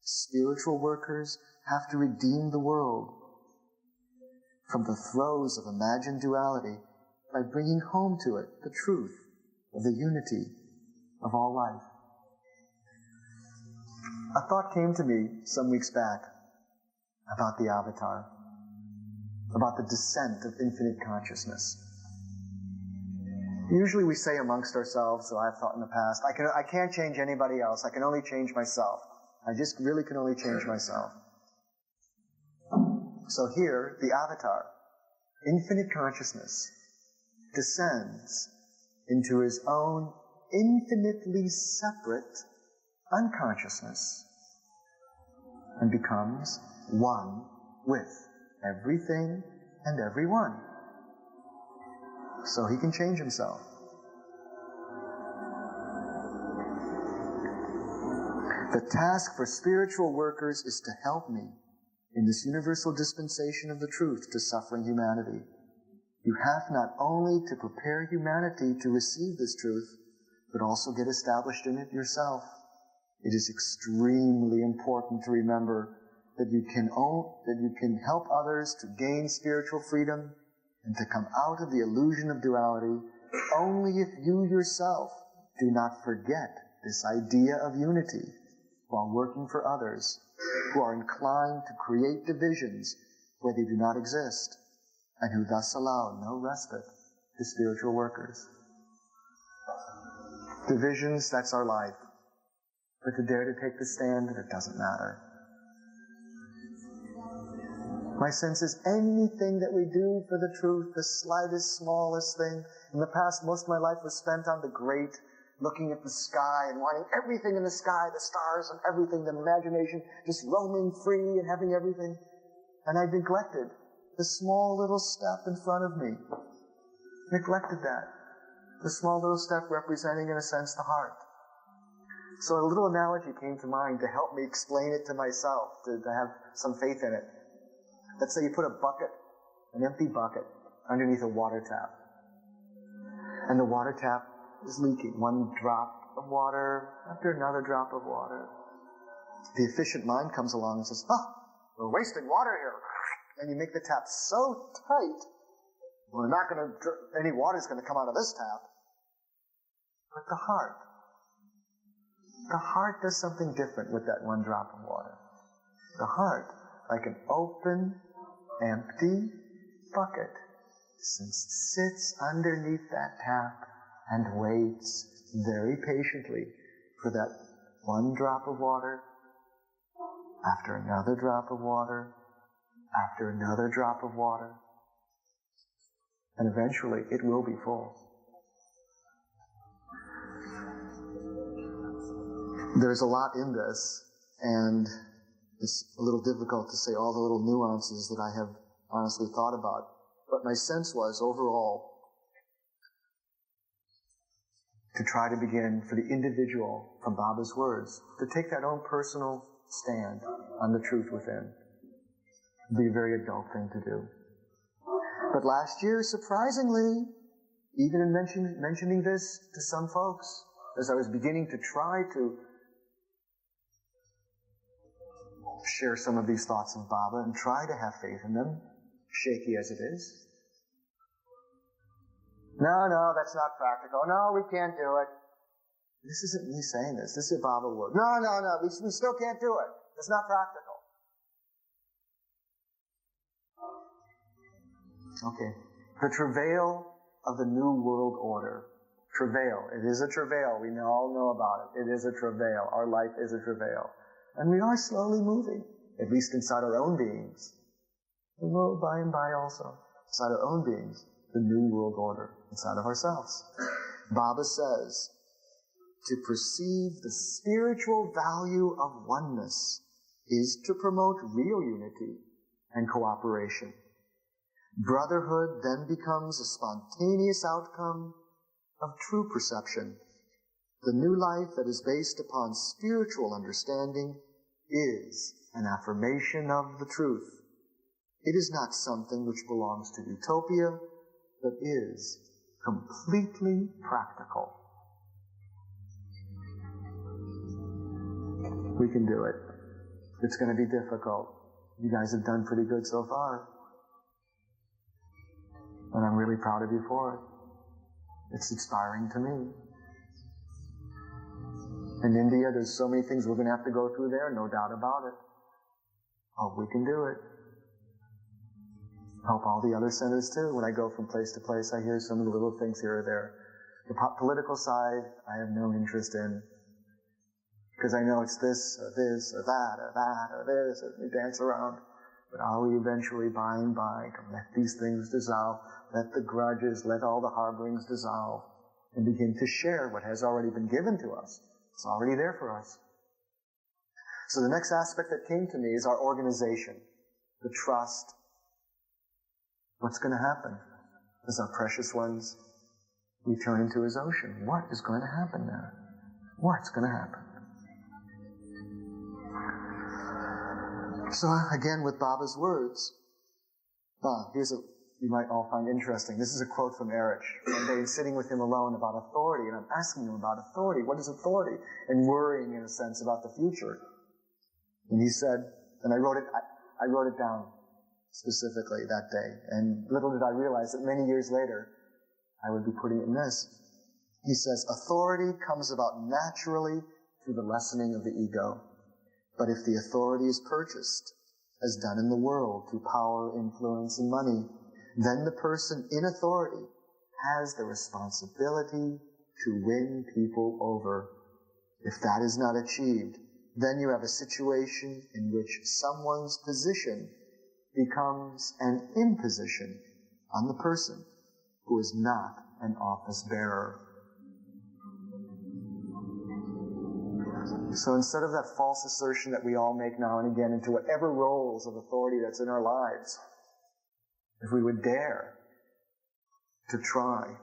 Spiritual workers have to redeem the world from the throes of imagined duality by bringing home to it the truth of the unity of all life. A thought came to me some weeks back about the avatar, about the descent of infinite consciousness. Usually we say amongst ourselves, so I've thought in the past, I can't change anybody else. I can only change myself. I just really can only change myself. So here, the avatar, infinite consciousness, descends into his own infinitely separate unconsciousness and becomes one with everything and everyone. So he can change himself. The task for spiritual workers is to help me in this universal dispensation of the truth to suffering humanity. You have not only to prepare humanity to receive this truth, but also get established in it yourself. It is extremely important to remember that you can help others to gain spiritual freedom and to come out of the illusion of duality only if you yourself do not forget this idea of unity while working for others who are inclined to create divisions where they do not exist and who thus allow no respite to spiritual workers. Divisions, that's our life. But to dare to take the stand, it doesn't matter. My sense is anything that we do for the truth, the slightest, smallest thing. In the past, most of my life was spent on the great, looking at the sky and wanting everything in the sky, the stars and everything, the imagination, just roaming free and having everything. And I neglected the small little step in front of me. Neglected that. The small little step representing, in a sense, the heart. So a little analogy came to mind to help me explain it to myself, to have some faith in it. Let's say you put a bucket, an empty bucket, underneath a water tap. And the water tap is leaking. One drop of water after another drop of water. The efficient mind comes along and says, we're wasting water here. And you make the tap so tight, we're not going to, any water's going to come out of this tap. But the heart does something different with that one drop of water. The heart, like an open, empty bucket, sits underneath that tap and waits very patiently for that one drop of water, after another drop of water, after another drop of water, and eventually it will be full. There's a lot in this, and it's a little difficult to say all the little nuances that I have honestly thought about. But my sense was, overall, to try to begin for the individual, from Baba's words, to take that own personal stand on the truth within. It would be a very adult thing to do. But last year, surprisingly, even in mentioning this to some folks, as I was beginning to try to share some of these thoughts of Baba and try to have faith in them, shaky as it is. No, that's not practical. No, we can't do it. This isn't me saying this. This is a Baba word. No, we still can't do it. It's not practical. Okay. The travail of the New World Order. Travail. It is a travail. We all know about it. It is a travail. Our life is a travail. And we are slowly moving, at least inside our own beings. We will by and by also, inside our own beings, the New World Order, inside of ourselves. Baba says, to perceive the spiritual value of oneness is to promote real unity and cooperation. Brotherhood then becomes a spontaneous outcome of true perception. The new life that is based upon spiritual understanding is an affirmation of the truth. It is not something which belongs to utopia, but is completely practical. We can do it. It's going to be difficult. You guys have done pretty good so far. And I'm really proud of you for it. It's inspiring to me. In India, there's so many things we're going to have to go through there, no doubt about it. Hope we can do it. Hope all the other centers too. When I go from place to place, I hear some of the little things here or there. The political side, I have no interest in. Because I know it's this, or that, or this, or we dance around. But are we eventually, by and by, to let these things dissolve, let the grudges, let all the harborings dissolve, and begin to share what has already been given to us? It's already there for us. So the next aspect that came to me is our organization, the trust. What's going to happen as our precious ones return into His ocean? What is going to happen there? What's going to happen? So again, with Baba's words, you might all find interesting. This is a quote from Erich. One day, sitting with him alone about authority, and I'm asking him about authority. What is authority? And worrying, in a sense, about the future. And he said, and I wrote it down specifically that day. And little did I realize that many years later, I would be putting it in this. He says, authority comes about naturally through the lessening of the ego. But if the authority is purchased, as done in the world through power, influence, and money, then the person in authority has the responsibility to win people over. If that is not achieved, then you have a situation in which someone's position becomes an imposition on the person who is not an office bearer. So instead of that false assertion that we all make now and again into whatever roles of authority that's in our lives, if we would dare to try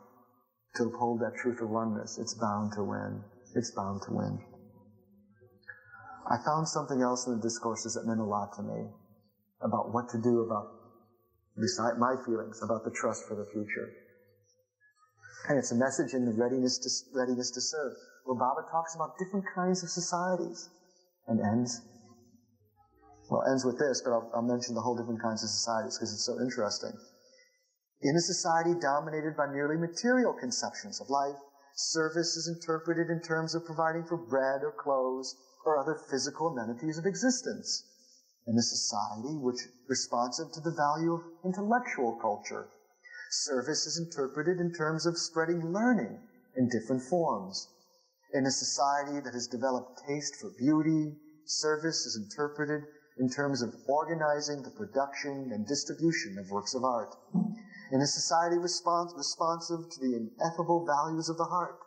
to uphold that truth of oneness, it's bound to win. It's bound to win. I found something else in the discourses that meant a lot to me about what to do about, beside my feelings, about the trust for the future. And it's a message in the readiness to serve, where Baba talks about different kinds of societies and ends with this, but I'll mention the whole different kinds of societies because it's so interesting. In a society dominated by merely material conceptions of life, service is interpreted in terms of providing for bread or clothes or other physical amenities of existence. In a society which is responsive to the value of intellectual culture, Service is interpreted in terms of spreading learning in different forms. In a society that has developed taste for beauty, service is interpreted in terms of organizing the production and distribution of works of art. In a society responsive to the ineffable values of the heart,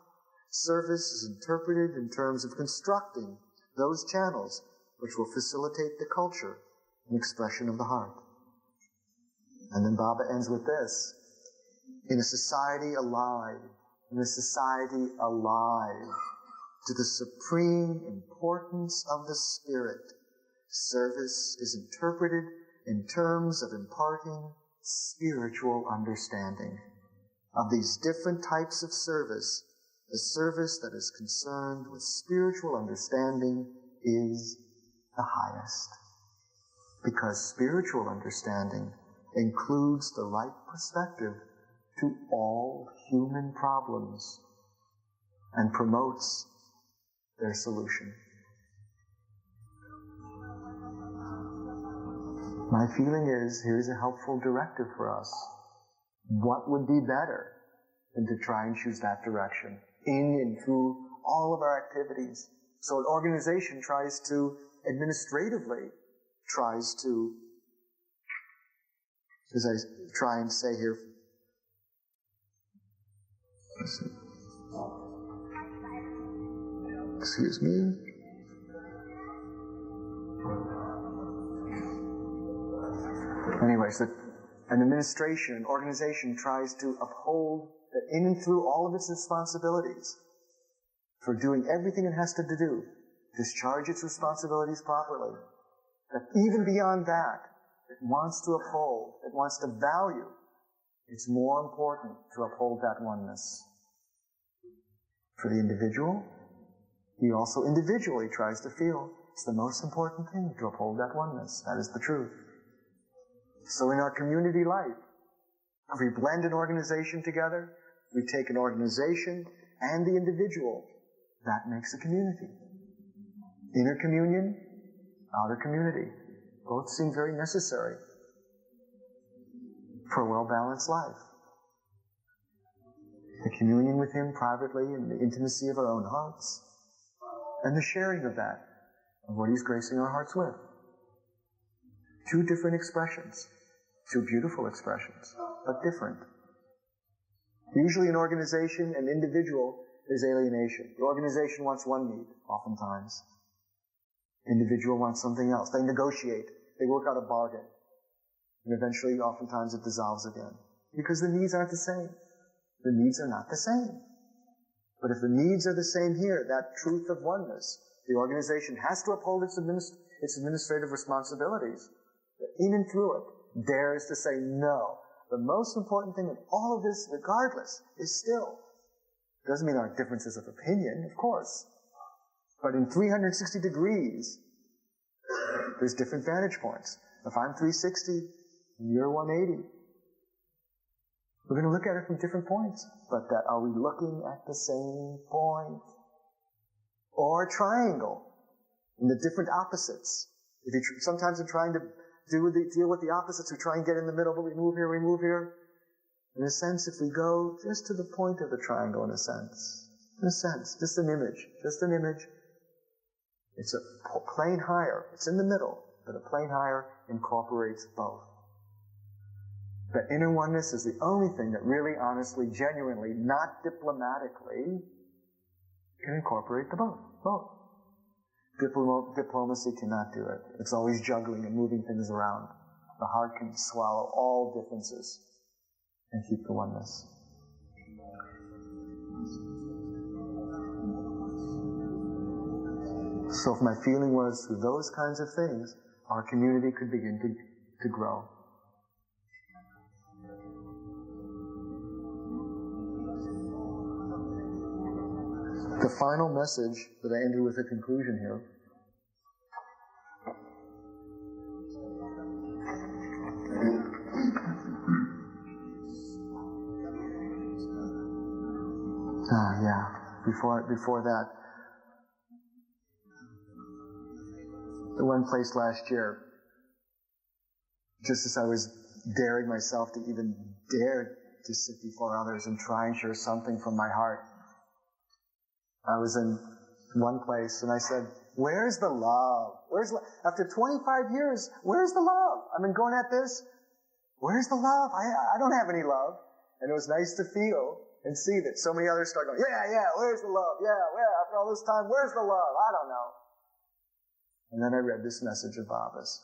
service is interpreted in terms of constructing those channels which will facilitate the culture and expression of the heart. And then Baba ends with this: in a society alive to the supreme importance of the spirit, service is interpreted in terms of imparting spiritual understanding. Of these different types of service, the service that is concerned with spiritual understanding is the highest, because spiritual understanding includes the right perspective to all human problems and promotes their solution. My feeling is, here's a helpful directive for us. What would be better than to try and choose that direction in and through all of our activities? So an organization tries to, administratively, as I try and say here, excuse me. Anyways, an administration, an organization tries to uphold in and through all of its responsibilities for doing everything it has to do, discharge its responsibilities properly. But even beyond that, it wants to uphold, it wants to value. It's more important to uphold that oneness. For the individual, he also individually tries to feel it's the most important thing to uphold that oneness. That is the truth. So in our community life, if we blend an organization together, we take an organization and the individual, that makes a community. Inner communion, outer community. Both seem very necessary for a well-balanced life. The communion with Him privately in the intimacy of our own hearts, and the sharing of that, of what He's gracing our hearts with. Two different expressions. Two beautiful expressions, but different. Usually in organization and individual, there's alienation. The organization wants one need, oftentimes. Individual wants something else. They negotiate. They work out a bargain. And eventually, oftentimes, it dissolves again. Because the needs aren't the same. The needs are not the same. But if the needs are the same here, that truth of oneness, the organization has to uphold its administrative responsibilities. But in and through it, dares to say no. The most important thing in all of this, regardless, is still. Doesn't mean there aren't differences of opinion, of course. But in 360 degrees, there's different vantage points. If I'm 360 and you're 180, we're going to look at it from different points. But are we looking at the same point? Or a triangle, and the different opposites. Sometimes we're trying to deal with the opposites, we try and get in the middle, but we move here, we move here. In a sense, if we go just to the point of the triangle, in a sense, just an image, it's a plane higher, it's in the middle, but a plane higher incorporates both. The inner oneness is the only thing that really, honestly, genuinely, not diplomatically, can incorporate the both. Diplomacy cannot do it. It's always juggling and moving things around. The heart can swallow all differences and keep the oneness. So if my feeling was through those kinds of things, our community could begin to grow. The final message that I ended with a conclusion here. Before that, the one place last year, just as I was daring myself to even dare to sit before others and try and share something from my heart. I was in one place and I said, where's the love? After 25 years, where's the love? I've been going at this. Where's the love? I don't have any love. And it was nice to feel and see that so many others start going, yeah, where's the love? Yeah, after all this time, where's the love? I don't know. And then I read this message of Baba's,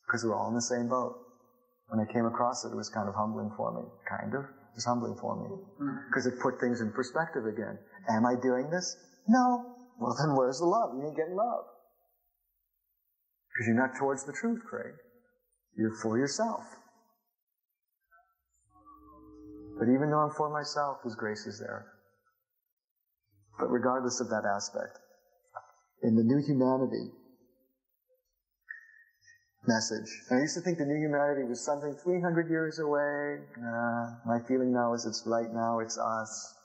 because we're all in the same boat. When I came across it, it was kind of humbling for me. It was humbling for me. Because it put things in perspective again. Am I doing this? No. Well, then where's the love? You ain't getting love. Because you're not towards the truth, Craig. You're for yourself. But even though I'm for myself, His grace is there. But regardless of that aspect, in the New Humanity message, I used to think the New Humanity was something 300 years away. My feeling now is it's right now, it's us.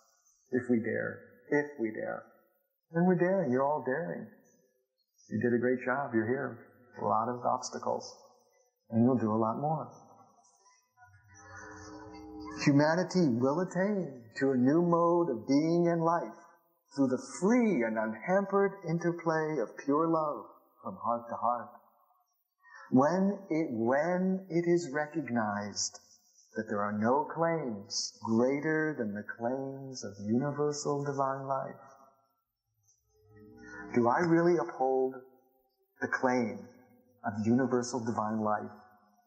If we dare. If we dare. And we're daring. You're all daring. You did a great job. You're here. A lot of obstacles. And you'll do a lot more. Humanity will attain to a new mode of being and life through the free and unhampered interplay of pure love from heart to heart. When it is recognized that there are no claims greater than the claims of universal divine life. Do I really uphold the claim of universal divine life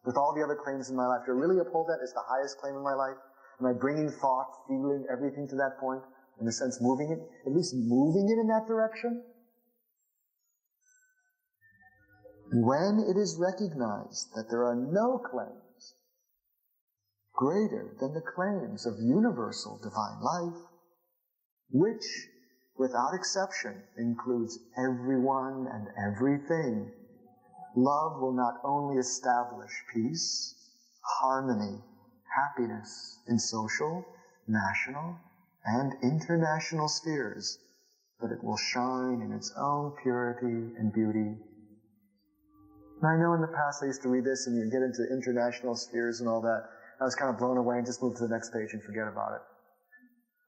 with all the other claims in my life? Do I really uphold that as the highest claim in my life? Am I bringing thought, feeling, everything to that point? In a sense, moving it? At least moving it in that direction? When it is recognized that there are no claims greater than the claims of universal divine life, which, without exception, includes everyone and everything, love will not only establish peace, harmony, happiness in social, national, and international spheres, but it will shine in its own purity and beauty. And I know in the past I used to read this and you get into international spheres and all that. I was kind of blown away and just move to the next page and forget about it.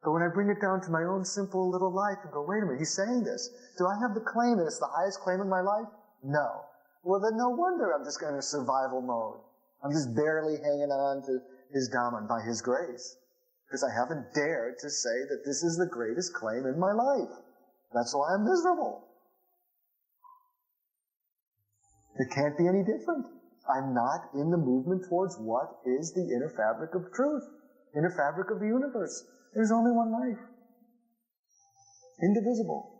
But when I bring it down to my own simple little life and go, wait a minute, he's saying this. Do I have the claim that it's the highest claim in my life? No. Well, then no wonder I'm just in a survival mode. I'm just barely hanging on to His Dhamma by His grace. Because I haven't dared to say that this is the greatest claim in my life. That's why I'm miserable. It can't be any different. I'm not in the movement towards what is the inner fabric of truth, inner fabric of the universe. There's only one life. Indivisible.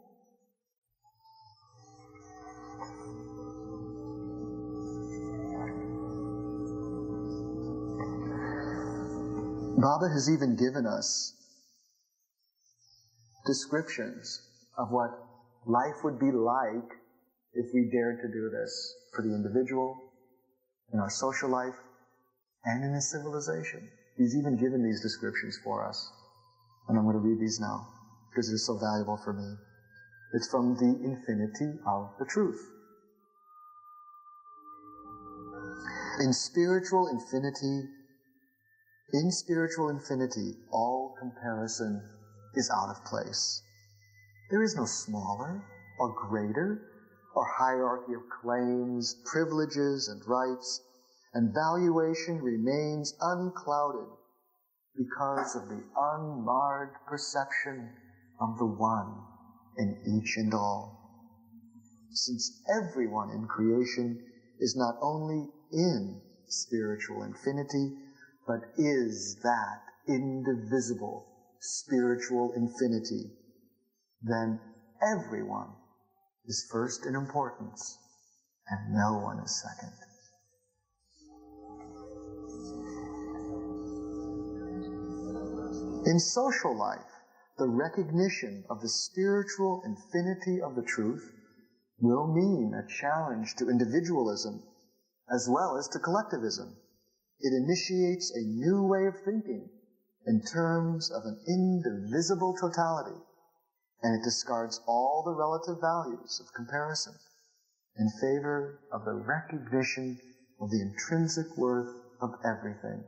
Baba has even given us descriptions of what life would be like if we dared to do this for the individual, in our social life, and in his civilization. He's even given these descriptions for us. And I'm going to read these now, because they're so valuable for me. It's from the infinity of the truth. In spiritual infinity, all comparison is out of place. There is no smaller or greater or hierarchy of claims, privileges, and rights, and valuation remains unclouded because of the unmarred perception of the one in each and all. Since everyone in creation is not only in spiritual infinity, but is that indivisible spiritual infinity, then everyone is first in importance, and no one is second. In social life, the recognition of the spiritual infinity of the truth will mean a challenge to individualism as well as to collectivism. It initiates a new way of thinking in terms of an indivisible totality, and it discards all the relative values of comparison in favor of the recognition of the intrinsic worth of everything.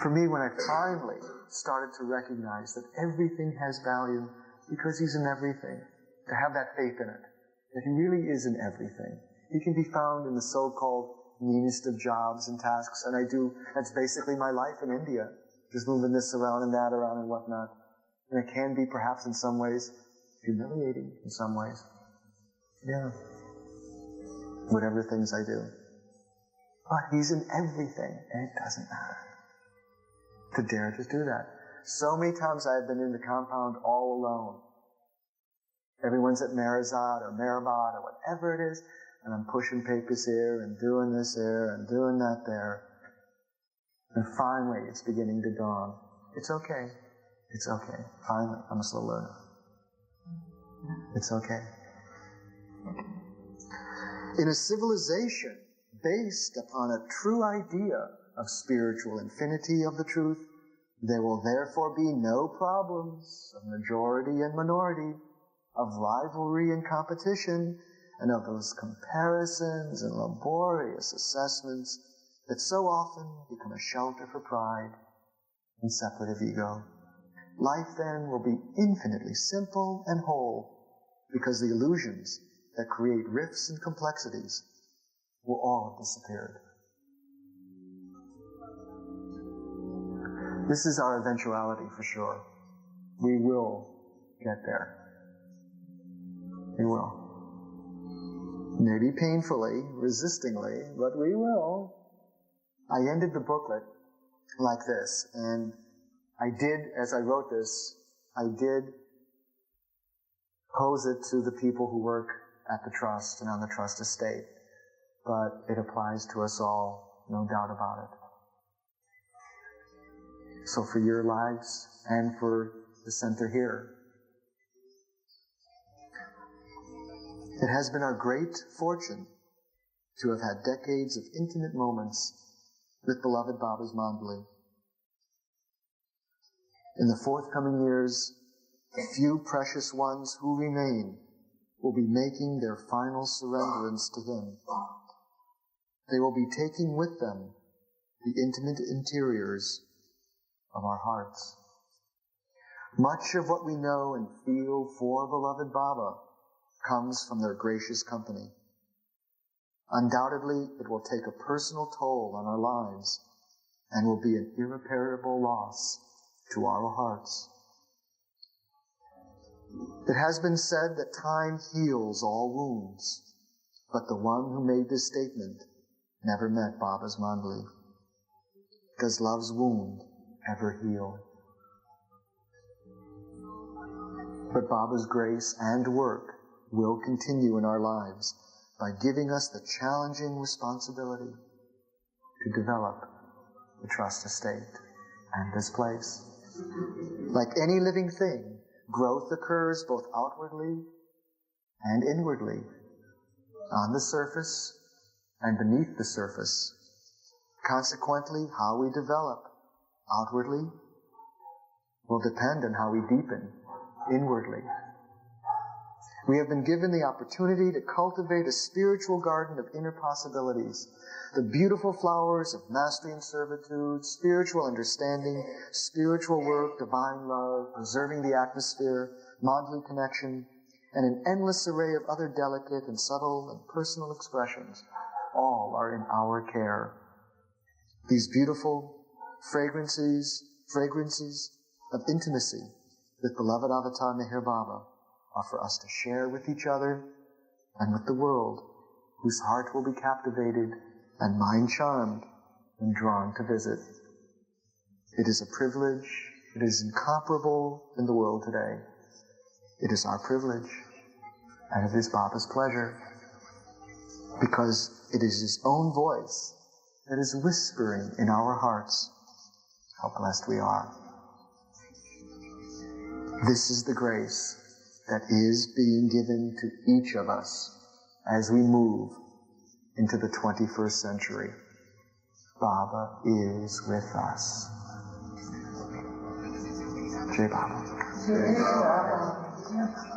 For me, when I finally started to recognize that everything has value because He's in everything, to have that faith in it, that He really is in everything. He can be found in the so-called meanest of jobs and tasks, and that's basically my life in India, just moving this around and that around and whatnot. And it can be perhaps in some ways humiliating in some ways. Yeah. Whatever things I do. But He's in everything, and it doesn't matter. To dare to do that. So many times I've been in the compound all alone. Everyone's at Marizat or Marabat or whatever it is, and I'm pushing papers here and doing this here and doing that there. And finally it's beginning to dawn. It's okay. It's okay. Finally, I'm a slow learner. It's okay. In a civilization based upon a true idea of spiritual infinity of the truth, there will therefore be no problems of majority and minority, of rivalry and competition, and of those comparisons and laborious assessments that so often become a shelter for pride and separative ego. Life then will be infinitely simple and whole, because the illusions that create rifts and complexities will all have disappeared. This is our eventuality for sure. We will get there. We will. Maybe painfully, resistingly, but we will. I ended the booklet like this, and I did, as I wrote this, I did pose it to the people who work at the trust and on the trust estate, but it applies to us all, no doubt about it. So for your lives and for the center here, it has been our great fortune to have had decades of intimate moments with beloved Baba's Mandali. In the forthcoming years, the few precious ones who remain will be making their final surrenderance to Him. They will be taking with them the intimate interiors of our hearts. Much of what we know and feel for beloved Baba comes from their gracious company. Undoubtedly, it will take a personal toll on our lives and will be an irreparable loss to our hearts. It has been said that time heals all wounds, but the one who made this statement never met Baba's Mandali. Does love's wound ever heal? But Baba's grace and work will continue in our lives by giving us the challenging responsibility to develop the trust estate and this place. Like any living thing, growth occurs both outwardly and inwardly, on the surface and beneath the surface. Consequently, how we develop outwardly will depend on how we deepen inwardly. We have been given the opportunity to cultivate a spiritual garden of inner possibilities, the beautiful flowers of mastery and servitude, spiritual understanding, spiritual work, divine love, preserving the atmosphere, Mandali connection, and an endless array of other delicate and subtle and personal expressions. All are in our care. These beautiful fragrances of intimacy with beloved Avatar Meher Baba are for us to share with each other and with the world, whose heart will be captivated and mind charmed and drawn to visit. It is a privilege. It is incomparable in the world today. It is our privilege, and it is Baba's pleasure, because it is His own voice that is whispering in our hearts how blessed we are. This is the grace that is being given to each of us as we move into the 21st century. Baba is with us. Jai Baba. Jai Baba.